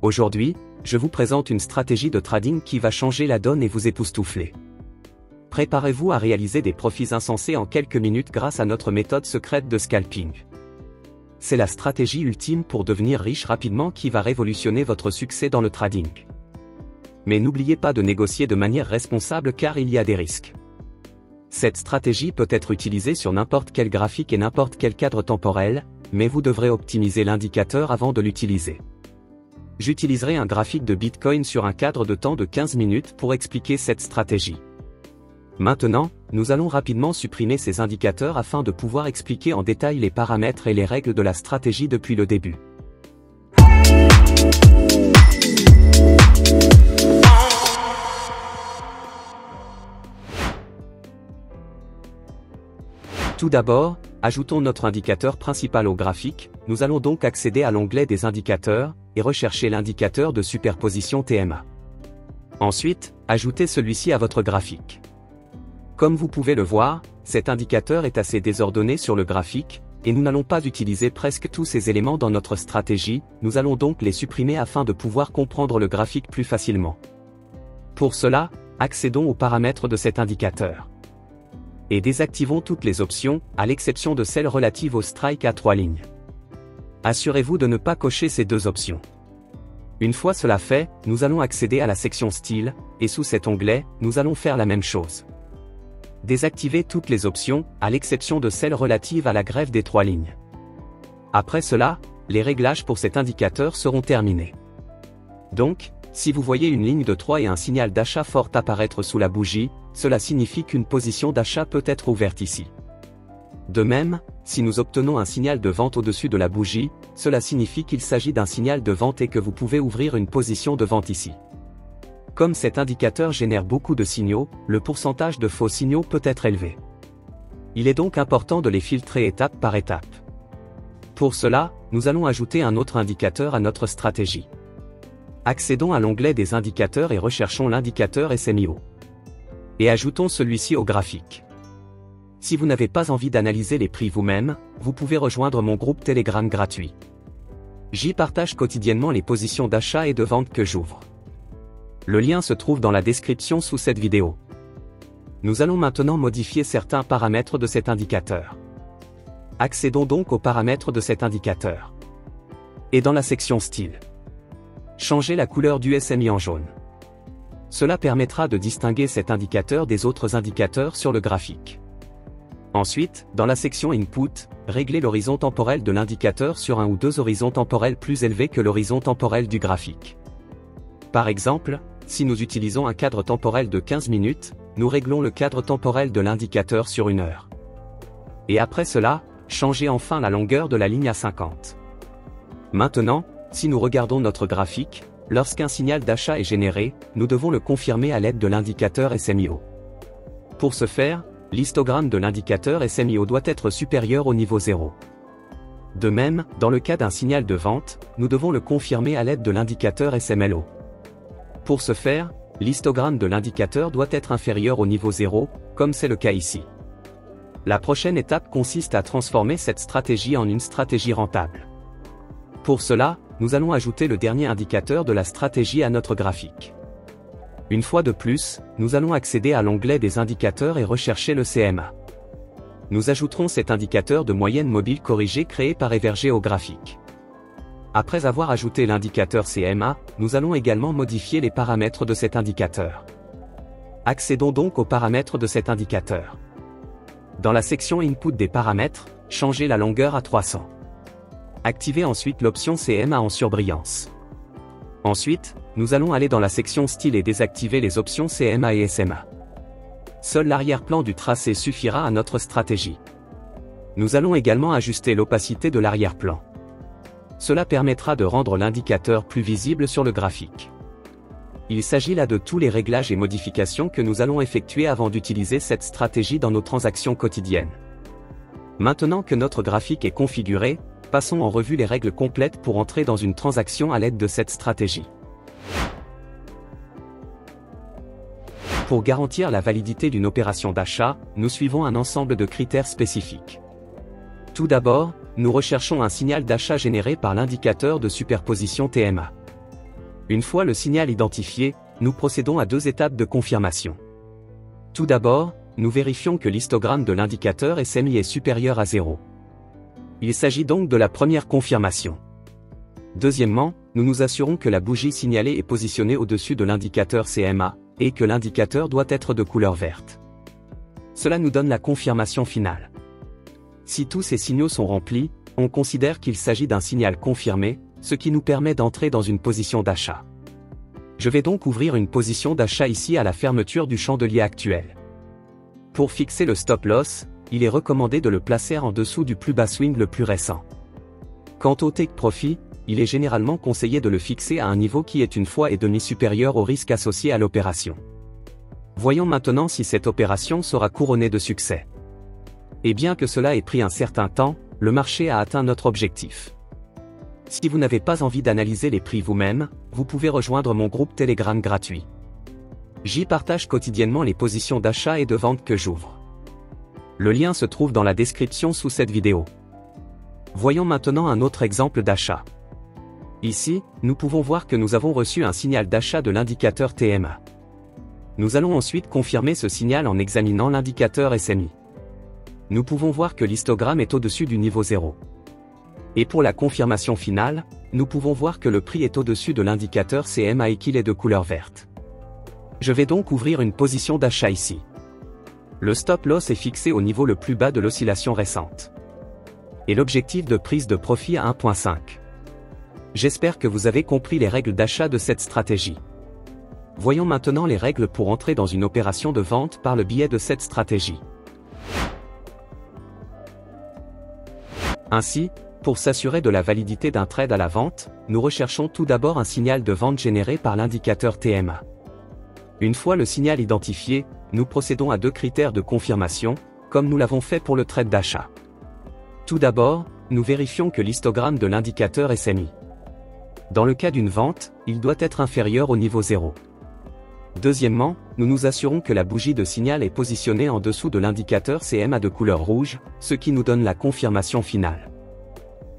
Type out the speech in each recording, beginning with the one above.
Aujourd'hui, je vous présente une stratégie de trading qui va changer la donne et vous époustoufler. Préparez-vous à réaliser des profits insensés en quelques minutes grâce à notre méthode secrète de scalping. C'est la stratégie ultime pour devenir riche rapidement qui va révolutionner votre succès dans le trading. Mais n'oubliez pas de négocier de manière responsable car il y a des risques. Cette stratégie peut être utilisée sur n'importe quel graphique et n'importe quel cadre temporel, mais vous devrez optimiser l'indicateur avant de l'utiliser. J'utiliserai un graphique de Bitcoin sur un cadre de temps de 15 minutes pour expliquer cette stratégie. Maintenant, nous allons rapidement supprimer ces indicateurs afin de pouvoir expliquer en détail les paramètres et les règles de la stratégie depuis le début. Tout d'abord, ajoutons notre indicateur principal au graphique, nous allons donc accéder à l'onglet des indicateurs, et rechercher l'indicateur de superposition TMA. Ensuite, ajoutez celui-ci à votre graphique. Comme vous pouvez le voir, cet indicateur est assez désordonné sur le graphique, et nous n'allons pas utiliser presque tous ces éléments dans notre stratégie, nous allons donc les supprimer afin de pouvoir comprendre le graphique plus facilement. Pour cela, accédons aux paramètres de cet indicateur. Et désactivons toutes les options, à l'exception de celles relatives au strike à 3 lignes. Assurez-vous de ne pas cocher ces deux options. Une fois cela fait, nous allons accéder à la section Style, et sous cet onglet, nous allons faire la même chose. Désactivez toutes les options, à l'exception de celles relatives à la grève des 3 lignes. Après cela, les réglages pour cet indicateur seront terminés. Donc, si vous voyez une ligne de 3 et un signal d'achat fort apparaître sous la bougie, cela signifie qu'une position d'achat peut être ouverte ici. De même, si nous obtenons un signal de vente au-dessus de la bougie, cela signifie qu'il s'agit d'un signal de vente et que vous pouvez ouvrir une position de vente ici. Comme cet indicateur génère beaucoup de signaux, le pourcentage de faux signaux peut être élevé. Il est donc important de les filtrer étape par étape. Pour cela, nous allons ajouter un autre indicateur à notre stratégie. Accédons à l'onglet des indicateurs et recherchons l'indicateur SMIO. Et ajoutons celui-ci au graphique. Si vous n'avez pas envie d'analyser les prix vous-même, vous pouvez rejoindre mon groupe Telegram gratuit. J'y partage quotidiennement les positions d'achat et de vente que j'ouvre. Le lien se trouve dans la description sous cette vidéo. Nous allons maintenant modifier certains paramètres de cet indicateur. Accédons donc aux paramètres de cet indicateur. Et dans la section Style, changez la couleur du SMI en jaune. Cela permettra de distinguer cet indicateur des autres indicateurs sur le graphique. Ensuite, dans la section Input, réglez l'horizon temporel de l'indicateur sur un ou deux horizons temporels plus élevés que l'horizon temporel du graphique. Par exemple, si nous utilisons un cadre temporel de 15 minutes, nous réglons le cadre temporel de l'indicateur sur 1 heure. Et après cela, changez enfin la longueur de la ligne à 50. Maintenant, si nous regardons notre graphique, lorsqu'un signal d'achat est généré, nous devons le confirmer à l'aide de l'indicateur SMIO. Pour ce faire, l'histogramme de l'indicateur SMIO doit être supérieur au niveau 0. De même, dans le cas d'un signal de vente, nous devons le confirmer à l'aide de l'indicateur SMLO. Pour ce faire, l'histogramme de l'indicateur doit être inférieur au niveau 0, comme c'est le cas ici. La prochaine étape consiste à transformer cette stratégie en une stratégie rentable. Pour cela, nous allons ajouter le dernier indicateur de la stratégie à notre graphique. Une fois de plus, nous allons accéder à l'onglet des indicateurs et rechercher le CMA. Nous ajouterons cet indicateur de moyenne mobile corrigé créé par Everger au graphique. Après avoir ajouté l'indicateur CMA, nous allons également modifier les paramètres de cet indicateur. Accédons donc aux paramètres de cet indicateur. Dans la section Input des paramètres, changez la longueur à 300. Activez ensuite l'option CMA en surbrillance. Ensuite, nous allons aller dans la section Style et désactiver les options CMA et SMA. Seul l'arrière-plan du tracé suffira à notre stratégie. Nous allons également ajuster l'opacité de l'arrière-plan. Cela permettra de rendre l'indicateur plus visible sur le graphique. Il s'agit là de tous les réglages et modifications que nous allons effectuer avant d'utiliser cette stratégie dans nos transactions quotidiennes. Maintenant que notre graphique est configuré, passons en revue les règles complètes pour entrer dans une transaction à l'aide de cette stratégie. Pour garantir la validité d'une opération d'achat, nous suivons un ensemble de critères spécifiques. Tout d'abord, nous recherchons un signal d'achat généré par l'indicateur de superposition TMA. Une fois le signal identifié, nous procédons à 2 étapes de confirmation. Tout d'abord, nous vérifions que l'histogramme de l'indicateur SMI est supérieur à 0. Il s'agit donc de la première confirmation. Deuxièmement, nous nous assurons que la bougie signalée est positionnée au-dessus de l'indicateur CMA, et que l'indicateur doit être de couleur verte. Cela nous donne la confirmation finale. Si tous ces signaux sont remplis, on considère qu'il s'agit d'un signal confirmé, ce qui nous permet d'entrer dans une position d'achat. Je vais donc ouvrir une position d'achat ici à la fermeture du chandelier actuel. Pour fixer le stop loss, il est recommandé de le placer en dessous du plus bas swing le plus récent. Quant au take profit, il est généralement conseillé de le fixer à un niveau qui est 1,5 fois supérieur au risque associé à l'opération. Voyons maintenant si cette opération sera couronnée de succès. Et bien que cela ait pris un certain temps, le marché a atteint notre objectif. Si vous n'avez pas envie d'analyser les prix vous-même, vous pouvez rejoindre mon groupe Telegram gratuit. J'y partage quotidiennement les positions d'achat et de vente que j'ouvre. Le lien se trouve dans la description sous cette vidéo. Voyons maintenant un autre exemple d'achat. Ici, nous pouvons voir que nous avons reçu un signal d'achat de l'indicateur TMA. Nous allons ensuite confirmer ce signal en examinant l'indicateur SMI. Nous pouvons voir que l'histogramme est au-dessus du niveau 0. Et pour la confirmation finale, nous pouvons voir que le prix est au-dessus de l'indicateur CMA et qu'il est de couleur verte. Je vais donc ouvrir une position d'achat ici. Le stop loss est fixé au niveau le plus bas de l'oscillation récente. Et l'objectif de prise de profit à 1,5. J'espère que vous avez compris les règles d'achat de cette stratégie. Voyons maintenant les règles pour entrer dans une opération de vente par le biais de cette stratégie. Ainsi, pour s'assurer de la validité d'un trade à la vente, nous recherchons tout d'abord un signal de vente généré par l'indicateur TMA. Une fois le signal identifié, nous procédons à 2 critères de confirmation, comme nous l'avons fait pour le trade d'achat. Tout d'abord, nous vérifions que l'histogramme de l'indicateur est SMI. Dans le cas d'une vente, il doit être inférieur au niveau 0. Deuxièmement, nous nous assurons que la bougie de signal est positionnée en dessous de l'indicateur CMA de couleur rouge, ce qui nous donne la confirmation finale.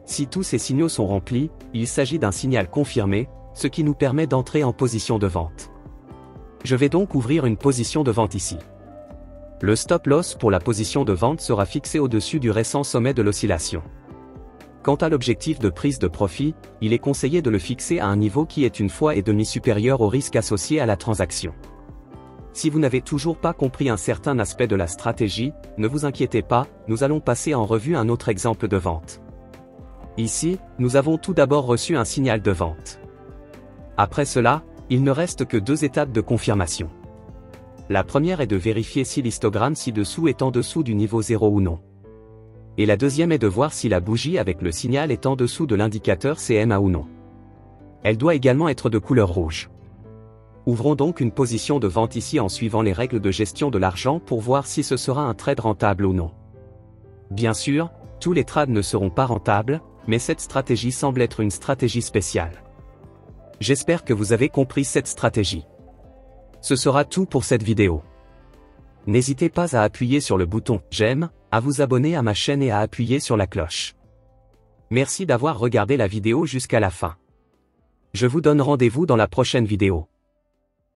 Si tous ces signaux sont remplis, il s'agit d'un signal confirmé, ce qui nous permet d'entrer en position de vente. Je vais donc ouvrir une position de vente ici. Le stop loss pour la position de vente sera fixé au-dessus du récent sommet de l'oscillation. Quant à l'objectif de prise de profit, il est conseillé de le fixer à un niveau qui est 1,5 fois supérieur au risque associé à la transaction. Si vous n'avez toujours pas compris un certain aspect de la stratégie, ne vous inquiétez pas, nous allons passer en revue un autre exemple de vente. Ici, nous avons tout d'abord reçu un signal de vente. Après cela, il ne reste que 2 étapes de confirmation. La première est de vérifier si l'histogramme ci-dessous est en dessous du niveau 0 ou non. Et la deuxième est de voir si la bougie avec le signal est en dessous de l'indicateur CMA ou non. Elle doit également être de couleur rouge. Ouvrons donc une position de vente ici en suivant les règles de gestion de l'argent pour voir si ce sera un trade rentable ou non. Bien sûr, tous les trades ne seront pas rentables, mais cette stratégie semble être une stratégie spéciale. J'espère que vous avez compris cette stratégie. Ce sera tout pour cette vidéo. N'hésitez pas à appuyer sur le bouton « J'aime », à vous abonner à ma chaîne et à appuyer sur la cloche. Merci d'avoir regardé la vidéo jusqu'à la fin. Je vous donne rendez-vous dans la prochaine vidéo.